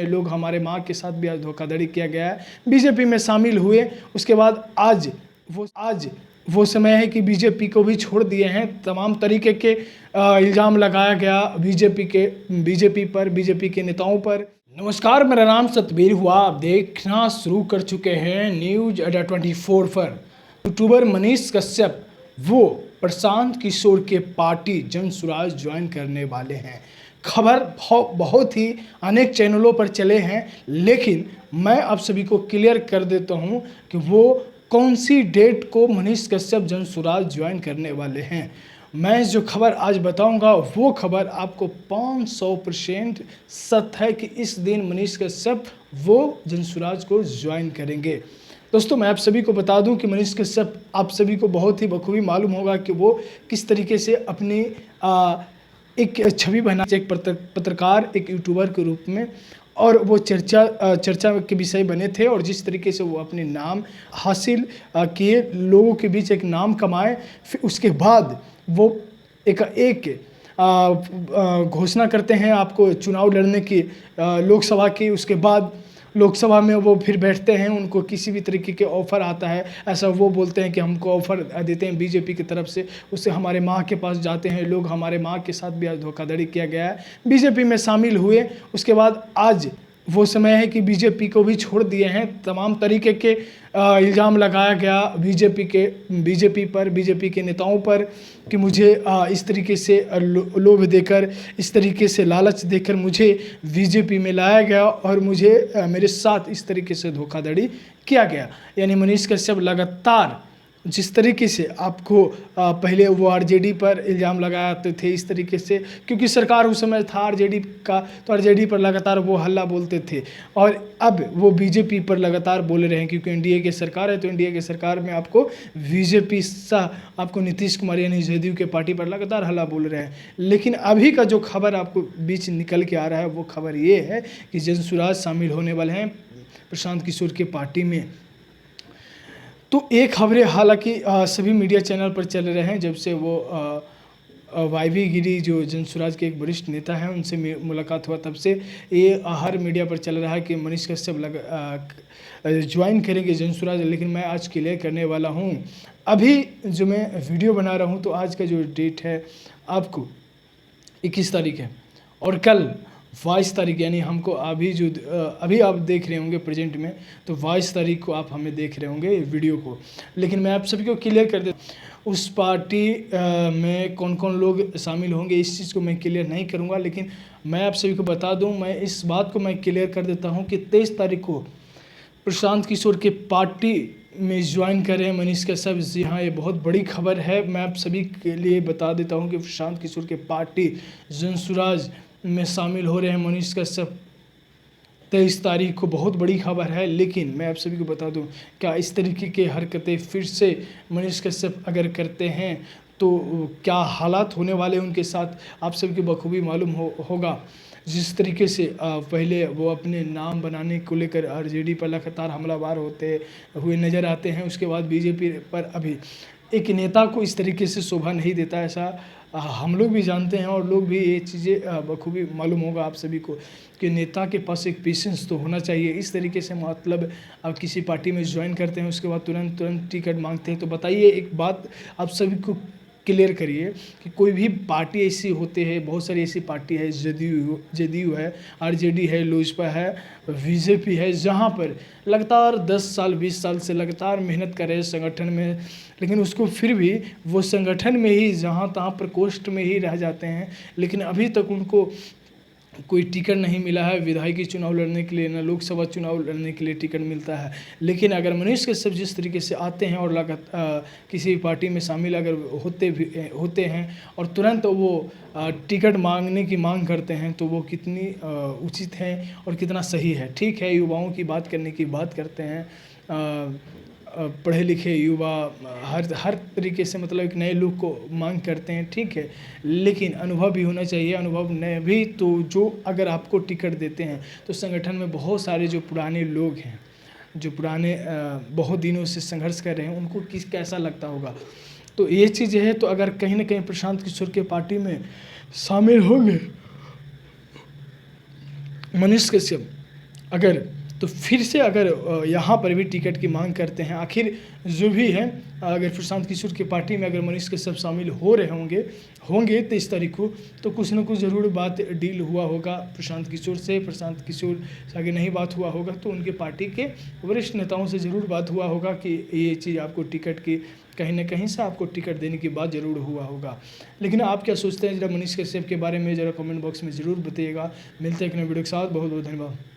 हैं लोग, हमारे माँ के साथ भी आज धोखाधड़ी किया गया है। बीजेपी में शामिल हुए उसके बाद आज वो समय है कि बीजेपी को भी छोड़ दिए हैं। तमाम तरीके के इल्ज़ाम लगाया गया बीजेपी पर, बीजेपी के नेताओं पर। नमस्कार, मेरा नाम सतबीर हुआ। आप देखना शुरू कर चुके हैं न्यूज अड्डा 24 पर। यूट्यूबर मनीष कश्यप वो प्रशांत किशोर के पार्टी जनसुराज ज्वाइन करने वाले हैं। खबर बहुत ही अनेक चैनलों पर चले हैं, लेकिन मैं आप सभी को क्लियर कर देता हूं कि वो कौन सी डेट को मनीष कश्यप जनसुराज ज्वाइन करने वाले हैं। मैं जो खबर आज बताऊंगा वो खबर आपको 500% सत्य है कि इस दिन मनीष कश्यप वो जनसुराज को ज्वाइन करेंगे। दोस्तों, मैं आप सभी को बता दूं कि मनीष कश्यप, आप सभी को बहुत ही बखूबी मालूम होगा कि वो किस तरीके से अपनी एक छवि बना, एक पत्रकार, एक यूट्यूबर के रूप में, और वो चर्चा के विषय बने थे। और जिस तरीके से वो अपने नाम हासिल किए, लोगों के बीच एक नाम कमाए, फिर उसके बाद वो एक घोषणा करते हैं आपको चुनाव लड़ने की, लोकसभा की। उसके बाद लोकसभा में वो फिर बैठते हैं, उनको किसी भी तरीके के ऑफ़र आता है, ऐसा वो बोलते हैं कि हमको ऑफ़र देते हैं बीजेपी की तरफ से। उससे हमारे माँ के पास जाते हैं लोग, हमारे माँ के साथ भी आज धोखाधड़ी किया गया है। बीजेपी में शामिल हुए उसके बाद आज वो समय है कि बीजेपी को भी छोड़ दिए हैं। तमाम तरीके के इल्ज़ाम लगाया गया बीजेपी पर, बीजेपी के नेताओं पर कि मुझे इस तरीके से लोभ देकर, इस तरीके से लालच देकर मुझे बीजेपी में लाया गया और मुझे मेरे साथ इस तरीके से धोखाधड़ी किया गया। यानी मनीष कश्यप लगातार जिस तरीके से आपको पहले वो आरजेडी पर इल्ज़ाम लगाते थे इस तरीके से, क्योंकि सरकार उस समय था आरजेडी का, तो आरजेडी पर लगातार वो हल्ला बोलते थे। और अब वो बीजेपी पर लगातार बोल रहे हैं, क्योंकि एनडीए की सरकार है, तो एनडीए की सरकार में आपको बीजेपी आपको नीतीश कुमार यानी जदयू के पार्टी पर लगातार हल्ला बोल रहे हैं। लेकिन अभी का जो खबर आपको बीच निकल के आ रहा है वो खबर ये है कि जनसुराज शामिल होने वाले हैं प्रशांत किशोर की पार्टी में। तो एक खबरें हालांकि सभी मीडिया चैनल पर चल रहे हैं, जब से वो वाईवी गिरी जो जनसुराज के एक वरिष्ठ नेता हैं उनसे मुलाकात हुआ, तब से ये हर मीडिया पर चल रहा है कि मनीष कश्यप ज्वाइन करेंगे जनसुराज। लेकिन मैं आज क्लियर करने वाला हूँ, अभी जो मैं वीडियो बना रहा हूँ तो आज का जो डेट है आपको 21 तारीख है, और कल 22 तारीख, यानी हमको अभी आप देख रहे होंगे प्रेजेंट में, तो 22 तारीख को आप हमें देख रहे होंगे वीडियो को। लेकिन मैं आप सभी को क्लियर कर देता हूँ उस पार्टी में कौन कौन लोग शामिल होंगे, इस चीज़ को मैं क्लियर नहीं करूँगा। लेकिन मैं आप सभी को बता दूँ, मैं इस बात को मैं क्लियर कर देता हूँ कि 23 तारीख को प्रशांत किशोर के पार्टी में ज्वाइन कर रहे हैं मनीष कश्यप। जी हाँ, ये बहुत बड़ी खबर है। मैं आप सभी के लिए बता देता हूँ कि प्रशांत किशोर के पार्टी जनसुराज में शामिल हो रहे हैं मनीष कश्यप 23 तारीख को। बहुत बड़ी खबर है। लेकिन मैं आप सभी को बता दूं, क्या इस तरीके की हरकतें फिर से मनीष कश्यप अगर करते हैं तो क्या हालात होने वाले उनके साथ, आप सभी को बखूबी मालूम होगा। जिस तरीके से पहले वो अपने नाम बनाने को लेकर आरजेडी पर लगातार हमलावर होते हुए नज़र आते हैं, उसके बाद बीजेपी पर अभी एक नेता को इस तरीके से शोभा नहीं देता, ऐसा हम लोग भी जानते हैं और लोग भी ये चीज़ें बखूबी मालूम होगा आप सभी को कि नेता के पास एक पेशेंस तो होना चाहिए। इस तरीके से मतलब आप किसी पार्टी में ज्वाइन करते हैं, उसके बाद तुरंत टिकट मांगते हैं, तो बताइए एक बात आप सभी को क्लियर करिए कि कोई भी पार्टी ऐसी होती है, बहुत सारी ऐसी पार्टी है, जदयू है, आरजेडी है, लोजपा है, बीजेपी है, जहाँ पर लगातार 10 साल 20 साल से लगातार मेहनत कर रहे हैं संगठन में, लेकिन उसको फिर भी वो संगठन में ही जहाँ तहाँ प्रकोष्ठ में ही रह जाते हैं। लेकिन अभी तक उनको कोई टिकट नहीं मिला है विधायकी चुनाव लड़ने के लिए, ना लोकसभा चुनाव लड़ने के लिए टिकट मिलता है। लेकिन अगर मनीष कश्यप जिस तरीके से आते हैं और लगातार किसी पार्टी में शामिल अगर होते हैं और तुरंत वो टिकट मांगने की मांग करते हैं, तो वो कितनी उचित है और कितना सही है। ठीक है, युवाओं की बात करने की बात करते हैं, पढ़े लिखे युवा हर तरीके से मतलब एक नए लुक को मांग करते हैं, ठीक है, लेकिन अनुभव भी होना चाहिए। अनुभव नहीं भी तो जो अगर आपको टिकट देते हैं तो संगठन में बहुत सारे जो पुराने लोग हैं, जो पुराने बहुत दिनों से संघर्ष कर रहे हैं, उनको कैसा लगता होगा। तो ये चीज़ है। तो अगर कहीं ना कहीं प्रशांत किशोर के पार्टी में शामिल होंगे मनीष कश्यप, अगर तो फिर से अगर यहाँ पर भी टिकट की मांग करते हैं, आखिर जो भी है, अगर प्रशांत किशोर की पार्टी में अगर मनीष कश्यप शामिल हो रहे होंगे 23 तारीख को, तो कुछ ना कुछ ज़रूर बात डील हुआ होगा प्रशांत किशोर से आगे नहीं बात हुआ होगा, तो उनके पार्टी के वरिष्ठ नेताओं से ज़रूर बात हुआ होगा कि ये चीज़ आपको टिकट की कहीं ना कहीं से आपको टिकट देने की बात ज़रूर हुआ होगा। लेकिन आप क्या सोचते हैं, ज़रा मनीष कश्यप के बारे में ज़रा कमेंट बॉक्स में ज़रूर बताइएगा। मिलते हैं एक नए वीडियो के साथ। बहुत बहुत धन्यवाद।